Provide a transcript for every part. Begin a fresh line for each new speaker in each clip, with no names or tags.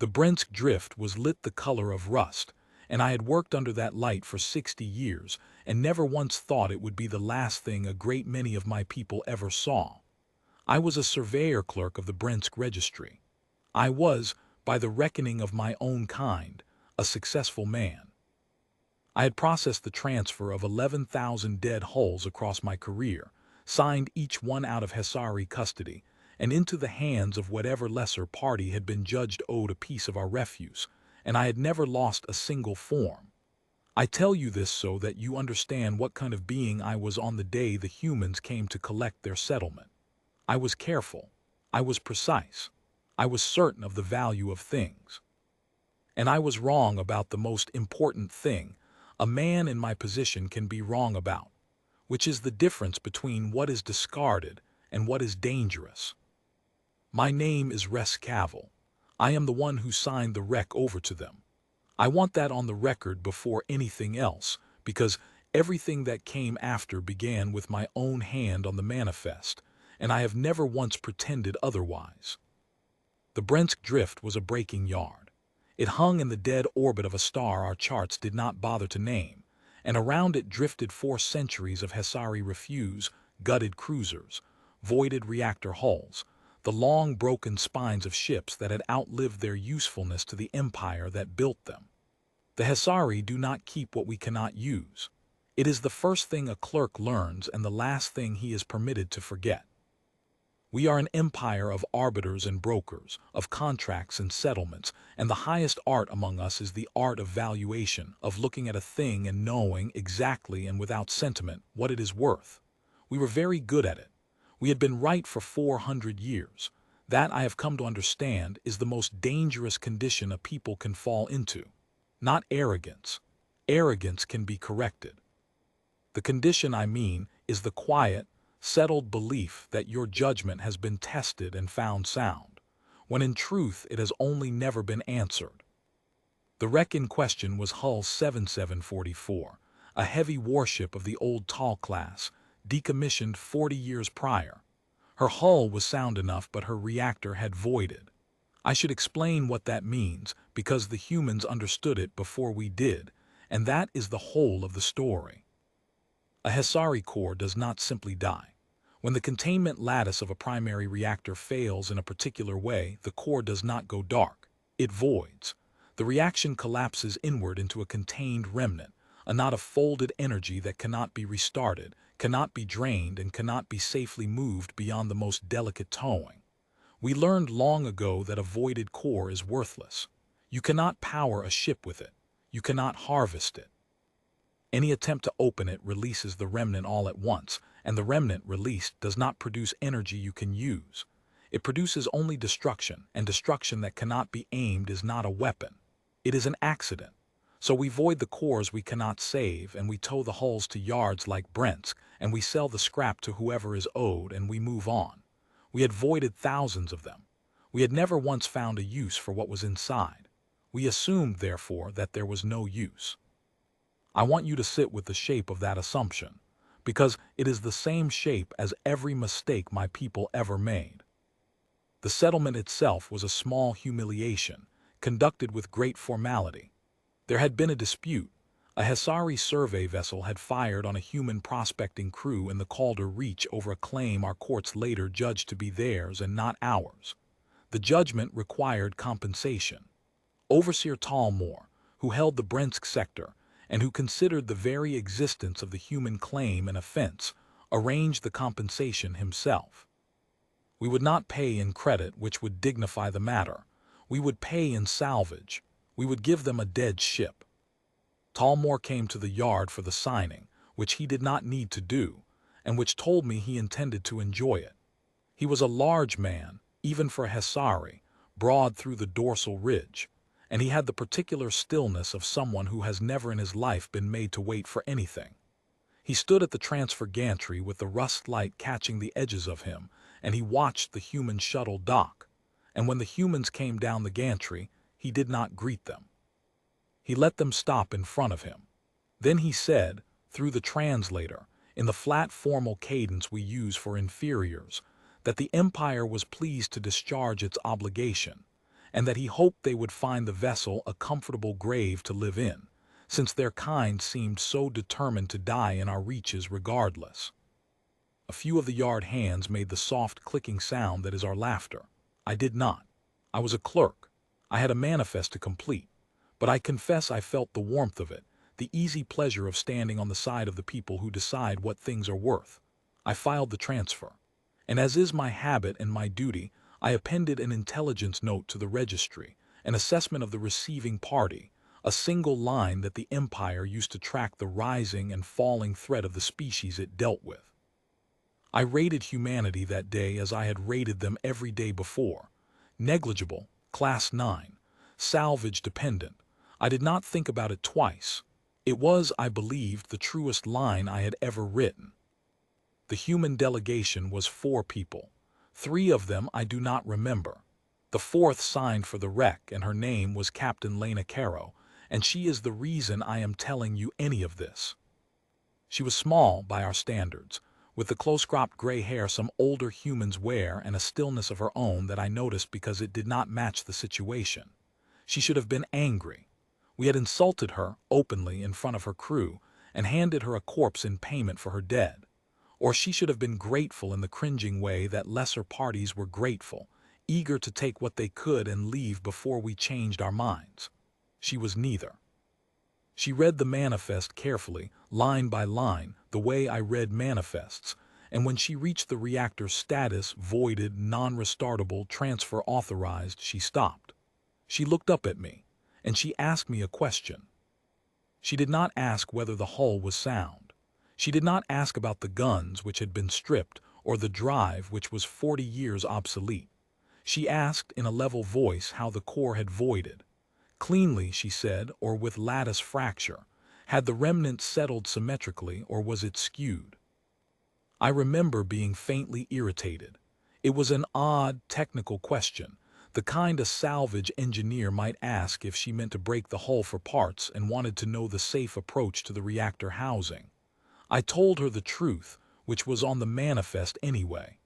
The Brentsk drift was lit the color of rust, and I had worked under that light for 60 years and never once thought it would be the last thing a great many of my people ever saw. I was a surveyor clerk of the Brentsk registry. I was, by the reckoning of my own kind, a successful man. I had processed the transfer of 11,000 dead hulls across my career, signed each one out of Hesari custody, and into the hands of whatever lesser party had been judged owed a piece of our refuse, and I had never lost a single form. I tell you this so that you understand what kind of being I was on the day the humans came to collect their settlement. I was careful. I was precise. I was certain of the value of things. And I was wrong about the most important thing a man in my position can be wrong about, which is the difference between what is discarded and what is dangerous. My name is Rescavel. I am the one who signed the wreck over to them. I want that on the record before anything else, because everything that came after began with my own hand on the manifest, and I have never once pretended otherwise. The Brentsk drift was a breaking yard. It hung in the dead orbit of a star our charts did not bother to name, and around it drifted 4 centuries of Hesari refuse, gutted cruisers, voided reactor hulls, the long broken spines of ships that had outlived their usefulness to the empire that built them. The Hesari do not keep what we cannot use. It is the first thing a clerk learns and the last thing he is permitted to forget. We are an empire of arbiters and brokers, of contracts and settlements, and the highest art among us is the art of valuation, of looking at a thing and knowing exactly and without sentiment what it is worth. We were very good at it. We had been right for 400 years. That, I have come to understand, is the most dangerous condition a people can fall into. Not arrogance. Arrogance can be corrected. The condition, I mean, is the quiet, settled belief that your judgment has been tested and found sound, when in truth it has only never been answered. The wreck in question was Hull 7744, a heavy warship of the old Tall class, decommissioned 40 years prior. Her hull was sound enough, but her reactor had voided. I should explain what that means, because the humans understood it before we did, and that is the whole of the story. A Hesari core does not simply die. When the containment lattice of a primary reactor fails in a particular way, the core does not go dark. It voids. The reaction collapses inward into a contained remnant, a knot of folded energy that cannot be restarted, cannot be drained, and cannot be safely moved beyond the most delicate towing. We learned long ago that a voided core is worthless. You cannot power a ship with it. You cannot harvest it. Any attempt to open it releases the remnant all at once, and the remnant released does not produce energy you can use. It produces only destruction, and destruction that cannot be aimed is not a weapon. It is an accident. So we void the cores we cannot save, and we tow the hulls to yards like Brentsk, and we sell the scrap to whoever is owed, and we move on. We had voided thousands of them. We had never once found a use for what was inside. We assumed, therefore, that there was no use. I want you to sit with the shape of that assumption, because it is the same shape as every mistake my people ever made. The settlement itself was a small humiliation, conducted with great formality. There had been a dispute. A Hesari survey vessel had fired on a human prospecting crew in the Calder Reach over a claim our courts later judged to be theirs and not ours. The judgment required compensation. Overseer Talmor, who held the Brentsk sector, and who considered the very existence of the human claim an offense, arranged the compensation himself. We would not pay in credit, which would dignify the matter. We would pay in salvage. We would give them a dead ship. Talmor came to the yard for the signing, which he did not need to do, and which told me he intended to enjoy it. He was a large man, even for a Hesari, broad through the dorsal ridge, and he had the particular stillness of someone who has never in his life been made to wait for anything. He stood at the transfer gantry with the rust light catching the edges of him, and he watched the human shuttle dock, and when the humans came down the gantry, he did not greet them. He let them stop in front of him. Then he said, through the translator, in the flat formal cadence we use for inferiors, that the Empire was pleased to discharge its obligation, and that he hoped they would find the vessel a comfortable grave to live in, since their kind seemed so determined to die in our reaches regardless. A few of the yard hands made the soft clicking sound that is our laughter. I did not. I was a clerk. I had a manifest to complete. But I confess I felt the warmth of it, the easy pleasure of standing on the side of the people who decide what things are worth. I filed the transfer. And as is my habit and my duty, I appended an intelligence note to the registry, an assessment of the receiving party, a single line that the Empire used to track the rising and falling threat of the species it dealt with. I rated humanity that day as I had rated them every day before. Negligible, Class 9, salvage dependent. I did not think about it twice. It was, I believed, the truest line I had ever written. The human delegation was 4 people. 3 of them I do not remember. The 4th signed for the wreck, and her name was Captain Lena Caro, and she is the reason I am telling you any of this. She was small by our standards, with the close-cropped gray hair some older humans wear and a stillness of her own that I noticed because it did not match the situation. She should have been angry. We had insulted her openly in front of her crew and handed her a corpse in payment for her dead. Or she should have been grateful in the cringing way that lesser parties were grateful, eager to take what they could and leave before we changed our minds. She was neither. She read the manifest carefully, line by line, the way I read manifests, and when she reached the reactor status, voided, non-restartable, transfer authorized, she stopped. She looked up at me, and she asked me a question. She did not ask whether the hull was sound. She did not ask about the guns which had been stripped or the drive which was 40 years obsolete. She asked in a level voice how the core had voided. Cleanly, she said, or with lattice fracture. Had the remnant settled symmetrically, or was it skewed? I remember being faintly irritated. It was an odd, technical question, the kind a salvage engineer might ask if she meant to break the hull for parts and wanted to know the safe approach to the reactor housing. I told her the truth, which was on the manifest anyway.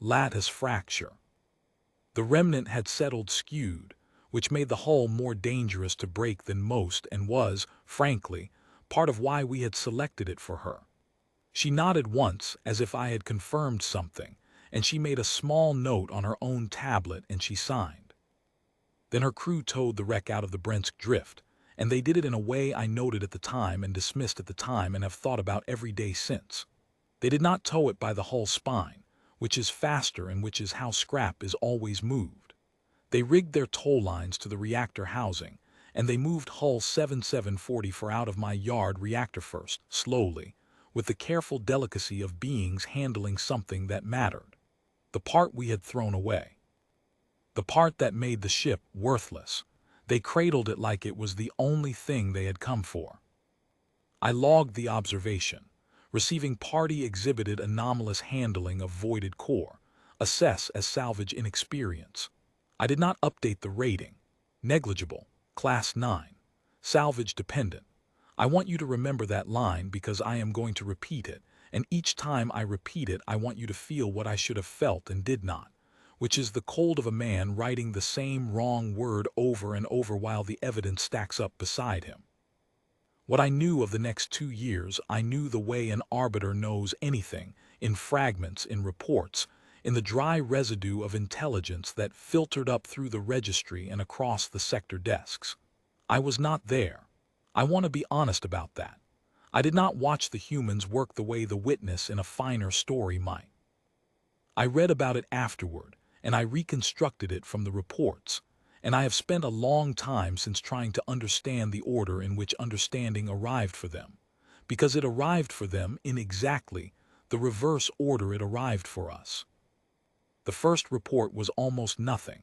Lattice fracture. The remnant had settled skewed, which made the hull more dangerous to break than most and was, frankly, part of why we had selected it for her. She nodded once as if I had confirmed something, and she made a small note on her own tablet and she signed. Then her crew towed the wreck out of the Brentsk drift, and they did it in a way I noted at the time and dismissed at the time and have thought about every day since. They did not tow it by the hull spine, which is faster and which is how scrap is always moved. They rigged their tow lines to the reactor housing, and they moved hull 7744 out of my yard reactor first, slowly, with the careful delicacy of beings handling something that mattered. The part we had thrown away. The part that made the ship worthless. They cradled it like it was the only thing they had come for. I logged the observation. Receiving party exhibited anomalous handling of voided core. Assess as salvage inexperience. I did not update the rating. Negligible, Class 9, salvage dependent. I want you to remember that line because I am going to repeat it, and each time I repeat it I want you to feel what I should have felt and did not, which is the cold of a man writing the same wrong word over and over while the evidence stacks up beside him. What I knew of the next 2 years, I knew the way an arbiter knows anything, in fragments, in reports, in the dry residue of intelligence that filtered up through the registry and across the sector desks. I was not there. I want to be honest about that. I did not watch the humans work the way the witness in a finer story might. I read about it afterward, and I reconstructed it from the reports, and I have spent a long time since trying to understand the order in which understanding arrived for them, because it arrived for them in exactly the reverse order it arrived for us. The first report was almost nothing.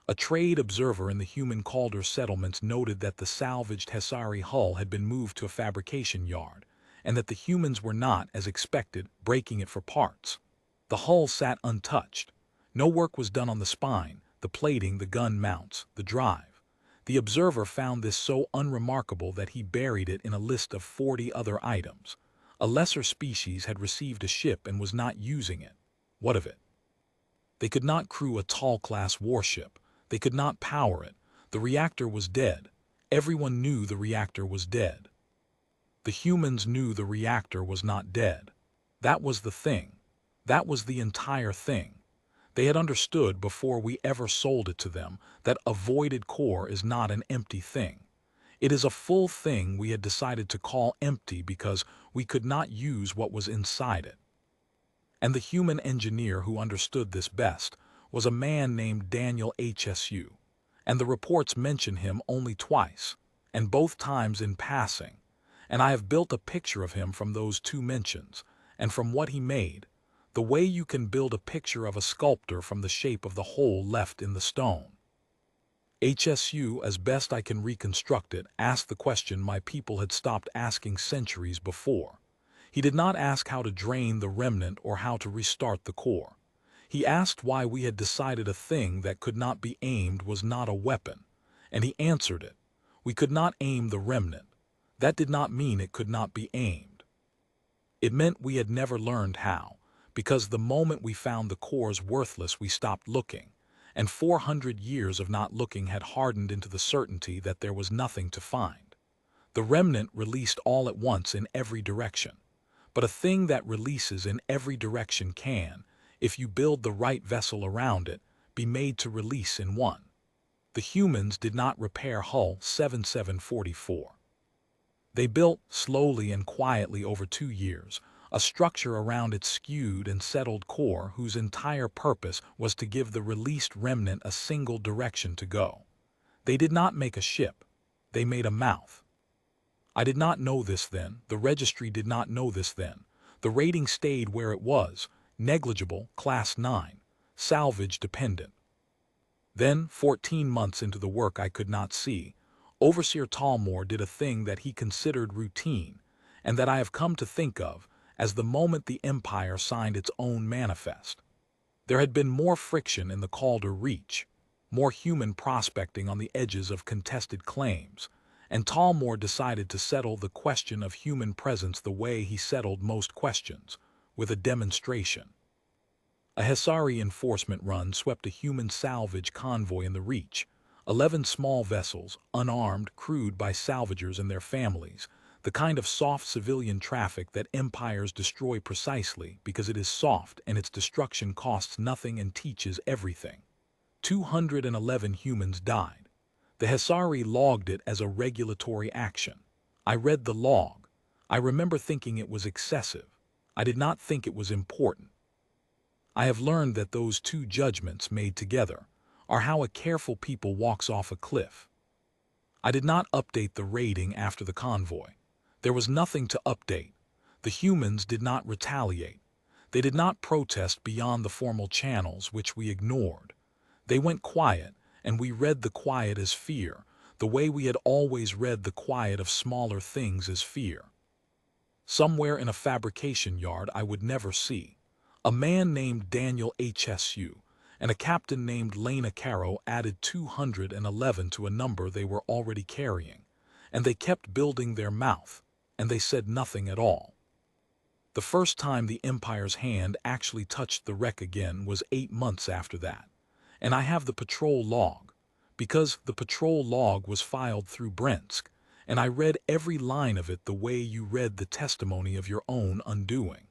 A trade observer in the human Calder settlements noted that the salvaged Hesari hull had been moved to a fabrication yard, and that the humans were not, as expected, breaking it for parts. The hull sat untouched. No work was done on the spine, the plating, the gun mounts, the drive. The observer found this so unremarkable that he buried it in a list of 40 other items. A lesser species had received a ship and was not using it. What of it? They could not crew a tall-class warship. They could not power it. The reactor was dead. Everyone knew the reactor was dead. The humans knew the reactor was not dead. That was the thing. That was the entire thing. They had understood before we ever sold it to them that a voided core is not an empty thing. It is a full thing we had decided to call empty because we could not use what was inside it. And the human engineer who understood this best was a man named Daniel HSU, and the reports mention him only twice, and both times in passing, and I have built a picture of him from those two mentions, and from what he made, the way you can build a picture of a sculptor from the shape of the hole left in the stone. HSU, as best I can reconstruct it, asked the question my people had stopped asking centuries before. He did not ask how to drain the remnant or how to restart the core. He asked why we had decided a thing that could not be aimed was not a weapon, and he answered it. We could not aim the remnant. That did not mean it could not be aimed. It meant we had never learned how, because the moment we found the cores worthless we stopped looking, and 400 years of not looking had hardened into the certainty that there was nothing to find. The remnant released all at once in every direction. But a thing that releases in every direction can, if you build the right vessel around it, be made to release in one. The humans did not repair Hull 7744. They built, slowly and quietly over 2 years, a structure around its skewed and settled core whose entire purpose was to give the released remnant a single direction to go. They did not make a ship. They made a mouth. I did not know this then, the registry did not know this then. The rating stayed where it was, negligible, class 9, salvage dependent. Then, 14 months into the work I could not see, Overseer Talmor did a thing that he considered routine, and that I have come to think of as the moment the Empire signed its own manifest. There had been more friction in the Calder Reach, more human prospecting on the edges of contested claims, and Talmor decided to settle the question of human presence the way he settled most questions, with a demonstration. A Hesari enforcement run swept a human salvage convoy in the Reach, 11 small vessels, unarmed, crewed by salvagers and their families, the kind of soft civilian traffic that empires destroy precisely because it is soft and its destruction costs nothing and teaches everything. 211 humans died. The Hesari logged it as a regulatory action. I read the log. I remember thinking it was excessive. I did not think it was important. I have learned that those two judgments made together are how a careful people walks off a cliff. I did not update the rating after the convoy. There was nothing to update. The humans did not retaliate. They did not protest beyond the formal channels, which we ignored. They went quiet, and we read the quiet as fear, the way we had always read the quiet of smaller things as fear. Somewhere in a fabrication yard I would never see, a man named Daniel HSU and a captain named Lena Caro added 211 to a number they were already carrying, and they kept building their mouth, and they said nothing at all. The first time the Empire's hand actually touched the wreck again was 8 months after that. And I have the patrol log, because the patrol log was filed through Brentsk, and I read every line of it the way you read the testimony of your own undoing.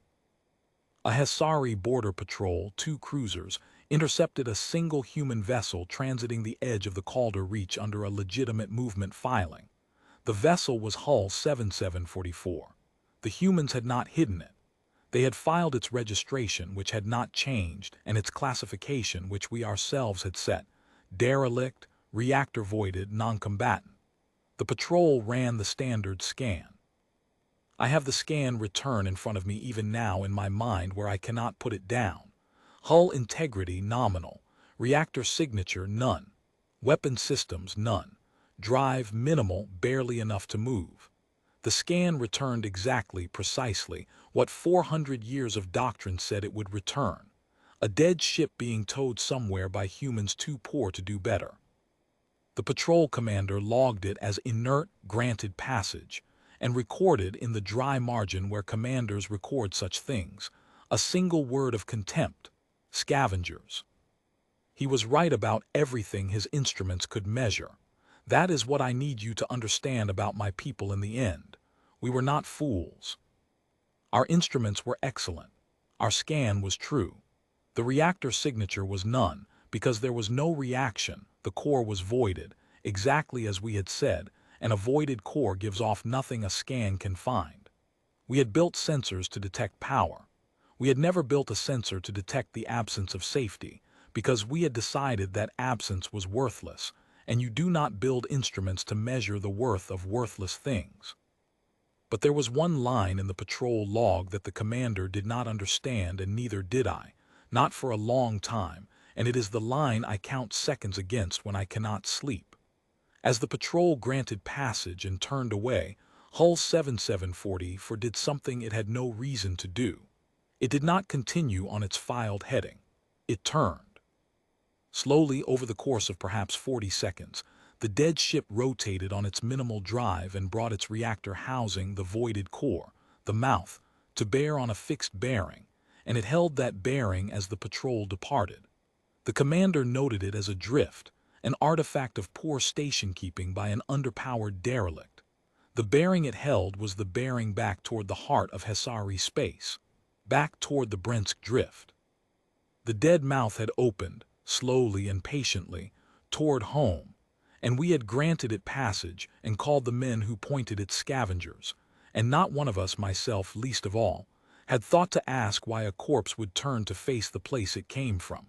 A Hesari border patrol, 2 cruisers, intercepted a single human vessel transiting the edge of the Calder Reach under a legitimate movement filing. The vessel was Hull 7744. The humans had not hidden it. They had filed its registration, which had not changed, and its classification, which we ourselves had set: derelict, reactor voided, non-combatant. The patrol ran the standard scan. I have the scan return in front of me even now in my mind where I cannot put it down. Hull integrity nominal, reactor signature none, weapon systems none, drive minimal, barely enough to move. The scan returned exactly, precisely, what 400 years of doctrine said it would return: a dead ship being towed somewhere by humans too poor to do better. The patrol commander logged it as inert, granted passage, and recorded in the dry margin where commanders record such things, a single word of contempt: scavengers. He was right about everything his instruments could measure. That is what I need you to understand about my people in the end. We were not fools. Our instruments were excellent. Our scan was true. The reactor signature was none, because there was no reaction, the core was voided, exactly as we had said, and a voided core gives off nothing a scan can find. We had built sensors to detect power. We had never built a sensor to detect the absence of safety, because we had decided that absence was worthless, and you do not build instruments to measure the worth of worthless things. But there was one line in the patrol log that the commander did not understand, and neither did I, not for a long time, and it is the line I count seconds against when I cannot sleep. As the patrol granted passage and turned away, Hull 7744 did something it had no reason to do. It did not continue on its filed heading. It turned. Slowly, over the course of perhaps 40 seconds, the dead ship rotated on its minimal drive and brought its reactor housing, the voided core, the mouth, to bear on a fixed bearing, and it held that bearing as the patrol departed. The commander noted it as a drift, an artifact of poor station-keeping by an underpowered derelict. The bearing it held was the bearing back toward the heart of HFY space, back toward the Brentsk drift. The dead mouth had opened, slowly and patiently, toward home, and we had granted it passage and called the men who pointed it scavengers, and not one of us, myself least of all, had thought to ask why a corpse would turn to face the place it came from.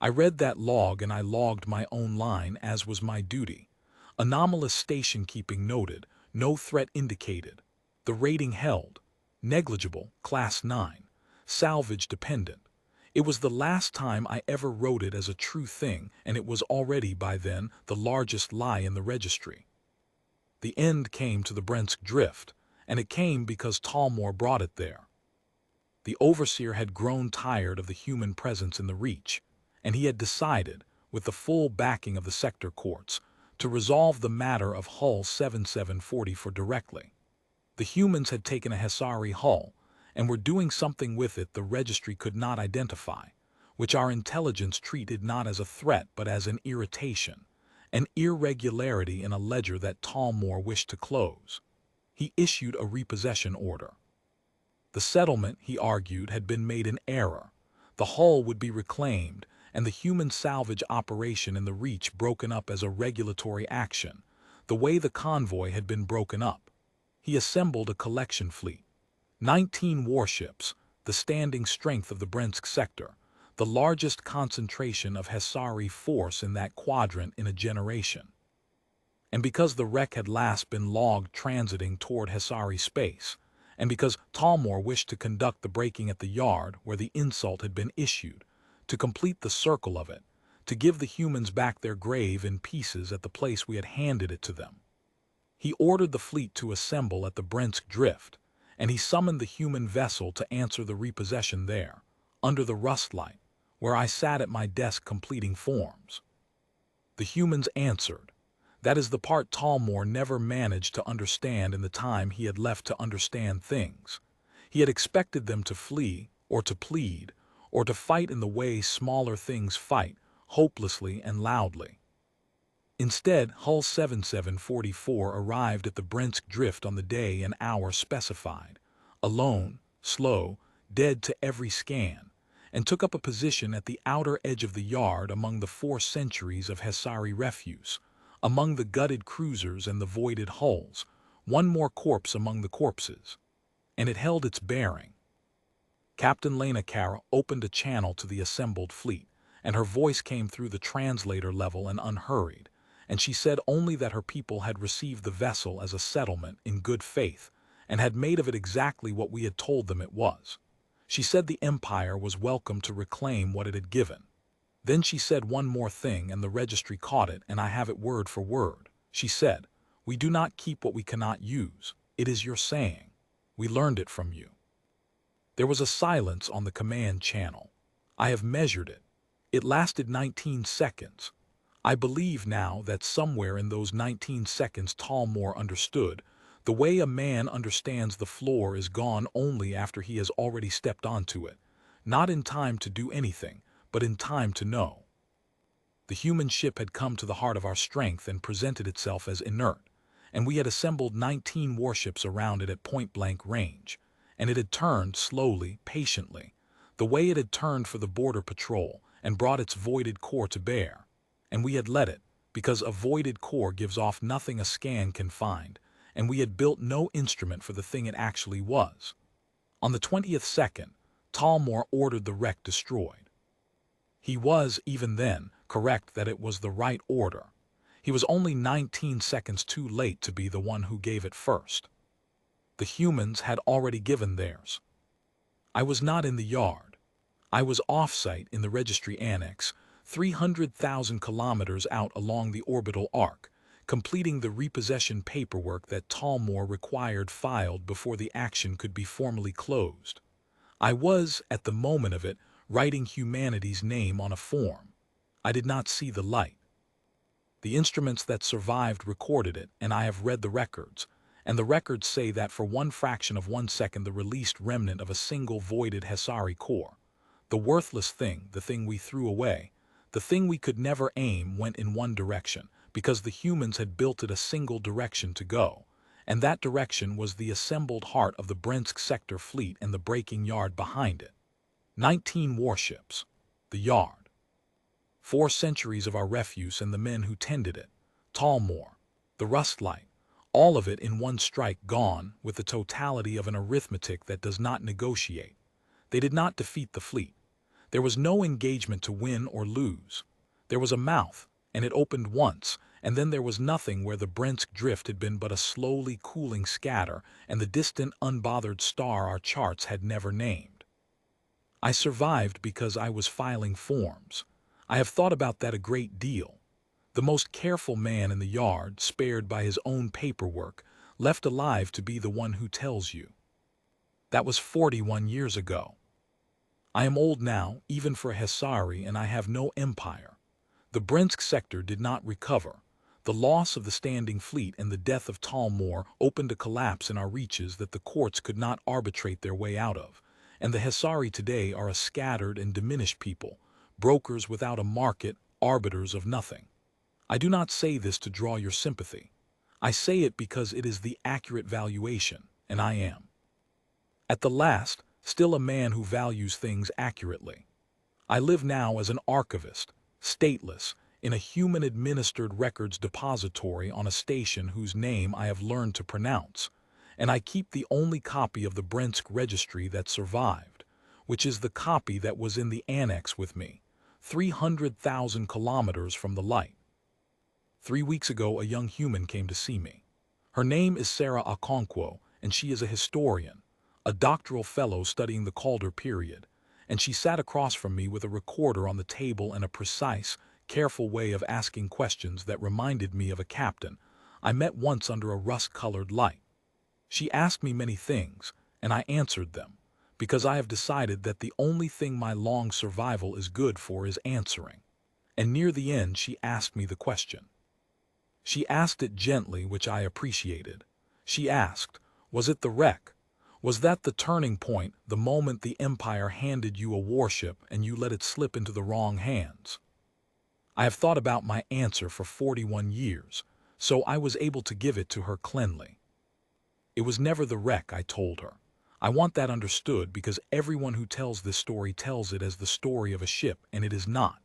I read that log and I logged my own line, as was my duty. Anomalous station-keeping noted, no threat indicated. The rating held. Negligible, Class 9. Salvage dependent. It was the last time I ever wrote it as a true thing, and it was already, by then, the largest lie in the registry. The end came to the Brentsk drift, and it came because Talmor brought it there. The overseer had grown tired of the human presence in the Reach, and he had decided, with the full backing of the sector courts, to resolve the matter of Hull 7744 directly. The humans had taken a HFY hull, and were doing something with it the registry could not identify, which our intelligence treated not as a threat but as an irritation, an irregularity in a ledger that Talmor wished to close. He issued a repossession order. The settlement, he argued, had been made in error. The hull would be reclaimed, and the human salvage operation in the Reach broken up as a regulatory action, the way the convoy had been broken up. He assembled a collection fleet. 19 warships, the standing strength of the Brentsk sector, the largest concentration of HFY force in that quadrant in a generation. And because the wreck had last been logged transiting toward HFY space, and because Talmor wished to conduct the breaking at the yard where the insult had been issued, to complete the circle of it, to give the humans back their grave in pieces at the place we had handed it to them. He ordered the fleet to assemble at the Brentsk drift, and he summoned the human vessel to answer the repossession there, under the rust light, where I sat at my desk completing forms. The humans answered. That is the part Talmor never managed to understand in the time he had left to understand things. He had expected them to flee, or to plead, or to fight in the way smaller things fight, hopelessly and loudly. Instead, Hull 7744 arrived at the Brentsk drift on the day and hour specified, alone, slow, dead to every scan, and took up a position at the outer edge of the yard among the 4 centuries of HFY refuse, among the gutted cruisers and the voided hulls, one more corpse among the corpses. And it held its bearing. Captain Lena Kara opened a channel to the assembled fleet, and her voice came through the translator level and unhurried, and she said only that her people had received the vessel as a settlement in good faith, and had made of it exactly what we had told them it was. She said the Empire was welcome to reclaim what it had given. Then she said one more thing, and the registry caught it, and I have it word for word. She said, "We do not keep what we cannot use. It is your saying. We learned it from you." There was a silence on the command channel. I have measured it. It lasted 19 seconds. I believe now that somewhere in those 19 seconds Talmor understood. The way a man understands the floor is gone only after he has already stepped onto it, not in time to do anything, but in time to know. The human ship had come to the heart of our strength and presented itself as inert, and we had assembled 19 warships around it at point-blank range, and it had turned slowly, patiently, the way it had turned for the border patrol and brought its voided core to bear. And we had let it, because a voided core gives off nothing a scan can find, and we had built no instrument for the thing it actually was. On the 20th second, Talmor ordered the wreck destroyed. He was, even then, correct that it was the right order. He was only 19 seconds too late to be the one who gave it first. The humans had already given theirs. I was not in the yard. I was off-site in the registry annex, 300,000 kilometers out along the orbital arc, completing the repossession paperwork that Talmor required filed before the action could be formally closed. I was, at the moment of it, writing humanity's name on a form. I did not see the light. The instruments that survived recorded it, and I have read the records, and the records say that for 1/fraction of 1 second the released remnant of a single voided Hesari core, the worthless thing, the thing we threw away, the thing we could never aim, went in one direction, because the humans had built it a single direction to go, and that direction was the assembled heart of the Brentsk sector fleet and the breaking yard behind it. 19 warships. The yard. 4 centuries of our refuse and the men who tended it. Talmor. The rust light. All of it in one strike gone, with the totality of an arithmetic that does not negotiate. They did not defeat the fleet. There was no engagement to win or lose. There was a mouth, and it opened once, and then there was nothing where the Brentsk drift had been but a slowly cooling scatter and the distant unbothered star our charts had never named. I survived because I was filing forms. I have thought about that a great deal. The most careful man in the yard, spared by his own paperwork, left alive to be the one who tells you. That was 41 years ago. I am old now, even for a Hesari, and I have no empire. The Brentsk sector did not recover. The loss of the standing fleet and the death of Talmor opened a collapse in our reaches that the courts could not arbitrate their way out of, and the Hesari today are a scattered and diminished people, brokers without a market, arbiters of nothing. I do not say this to draw your sympathy. I say it because it is the accurate valuation, and I am, at the last, still a man who values things accurately. I live now as an archivist, stateless, in a human-administered records depository on a station whose name I have learned to pronounce, and I keep the only copy of the Brentsk registry that survived, which is the copy that was in the annex with me, 300,000 kilometers from the light. 3 weeks ago, a young human came to see me. Her name is Sarah Okonkwo, and she is a historian, a doctoral fellow studying the Calder period, and she sat across from me with a recorder on the table and a precise, careful way of asking questions that reminded me of a captain I met once under a rust-colored light. She asked me many things, and I answered them, because I have decided that the only thing my long survival is good for is answering. And near the end she asked me the question. She asked it gently, which I appreciated. She asked, was it the wreck? Was that the turning point, the moment the Empire handed you a warship and you let it slip into the wrong hands? I have thought about my answer for 41 years, so I was able to give it to her cleanly. It was never the wreck, I told her. I want that understood because everyone who tells this story tells it as the story of a ship, and it is not.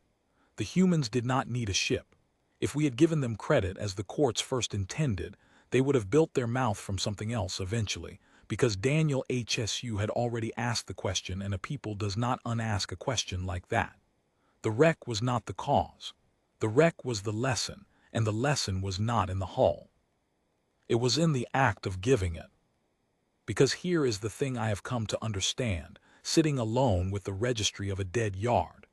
The humans did not need a ship. If we had given them credit as the courts first intended, they would have built their mouth from something else eventually, because Daniel HSU had already asked the question, and a people does not unask a question like that. The wreck was not the cause. The wreck was the lesson, and the lesson was not in the hull. It was in the act of giving it. Because here is the thing I have come to understand, sitting alone with the registry of a dead yard.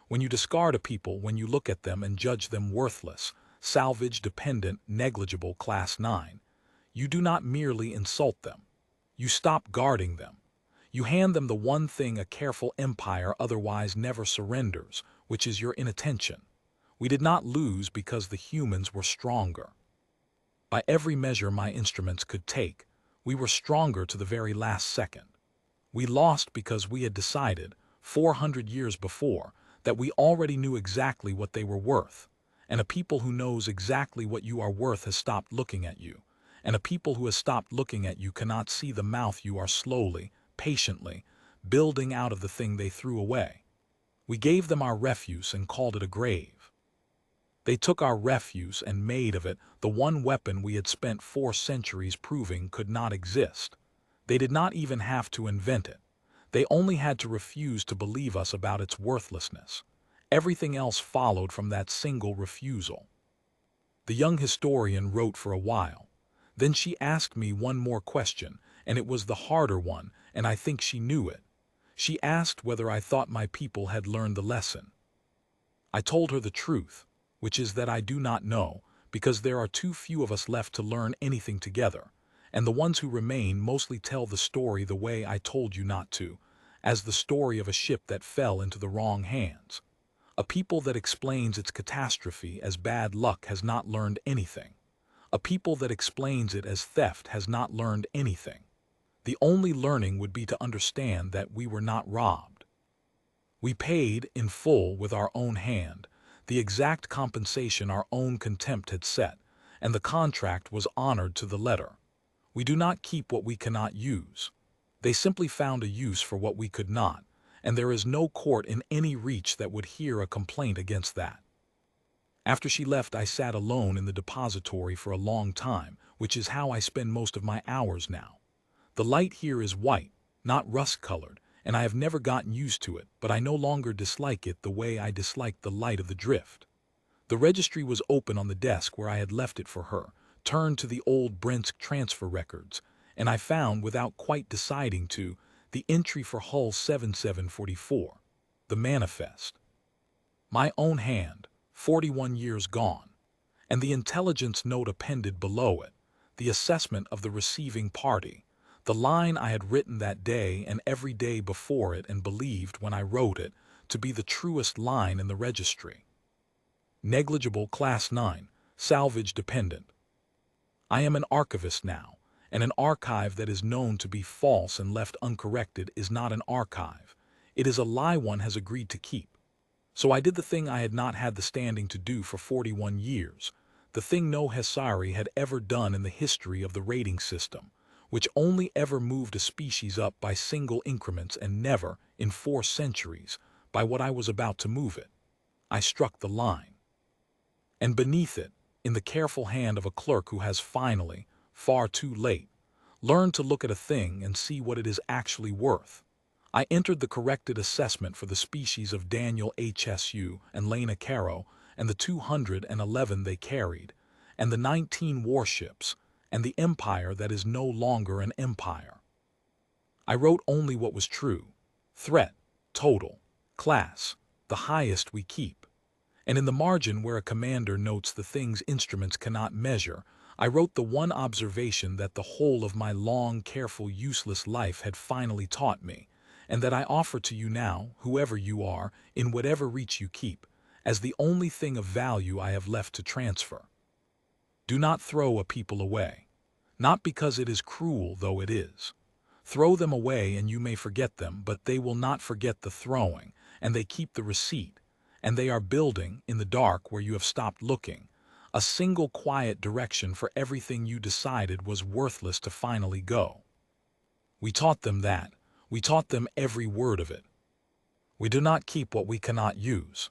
When you discard a people, when you look at them and judge them worthless, salvage dependent, negligible class 9, you do not merely insult them. You stop guarding them. You hand them the one thing a careful empire otherwise never surrenders, which is your inattention. We did not lose because the humans were stronger. By every measure my instruments could take, we were stronger to the very last second. We lost because we had decided, 400 years before, that we already knew exactly what they were worth. And a people who knows exactly what you are worth has stopped looking at you. And a people who has stopped looking at you cannot see the mouth you are slowly, patiently, building out of the thing they threw away. We gave them our refuse and called it a grave. They took our refuse and made of it the one weapon we had spent 4 centuries proving could not exist. They did not even have to invent it. They only had to refuse to believe us about its worthlessness. Everything else followed from that single refusal. The young historian wrote for a while. Then she asked me one more question, and it was the harder one, and I think she knew it. She asked whether I thought my people had learned the lesson. I told her the truth, which is that I do not know, because there are too few of us left to learn anything together, and the ones who remain mostly tell the story the way I told you not to, as the story of a ship that fell into the wrong hands. A people that explains its catastrophe as bad luck has not learned anything. A people that explains it as theft has not learned anything. The only learning would be to understand that we were not robbed. We paid, in full with our own hand, the exact compensation our own contempt had set, and the contract was honored to the letter. We do not keep what we cannot use. They simply found a use for what we could not, and there is no court in any reach that would hear a complaint against that. After she left, I sat alone in the depository for a long time, which is how I spend most of my hours now. The light here is white, not rust-colored, and I have never gotten used to it, but I no longer dislike it the way I disliked the light of the drift. The registry was open on the desk where I had left it for her, turned to the old Brent's transfer records, and I found, without quite deciding to, the entry for Hull 7744, the manifest. My own hand, 41 years gone, and the intelligence note appended below it, the assessment of the receiving party, the line I had written that day and every day before it and believed when I wrote it to be the truest line in the registry. Negligible Class 9, salvage dependent. I am an archivist now, and an archive that is known to be false and left uncorrected is not an archive. It is a lie one has agreed to keep. So I did the thing I had not had the standing to do for 41 years, the thing no Hesari had ever done in the history of the rating system, which only ever moved a species up by single increments and never, in 4 centuries, by what I was about to move it. I struck the line. And beneath it, in the careful hand of a clerk who has finally, far too late, learned to look at a thing and see what it is actually worth, I entered the corrected assessment for the species of Daniel HSU and Lena Caro and the 211 they carried, and the 19 warships, and the empire that is no longer an empire. I wrote only what was true: threat, total, class, the highest we keep. And in the margin where a commander notes the things instruments cannot measure, I wrote the one observation that the whole of my long, careful, useless life had finally taught me, and that I offer to you now, whoever you are, in whatever reach you keep, as the only thing of value I have left to transfer. Do not throw a people away. Not because it is cruel, though it is. Throw them away and you may forget them, but they will not forget the throwing, and they keep the receipt, and they are building, in the dark where you have stopped looking, a single quiet direction for everything you decided was worthless to finally go. We taught them that. We taught them every word of it. We do not keep what we cannot use.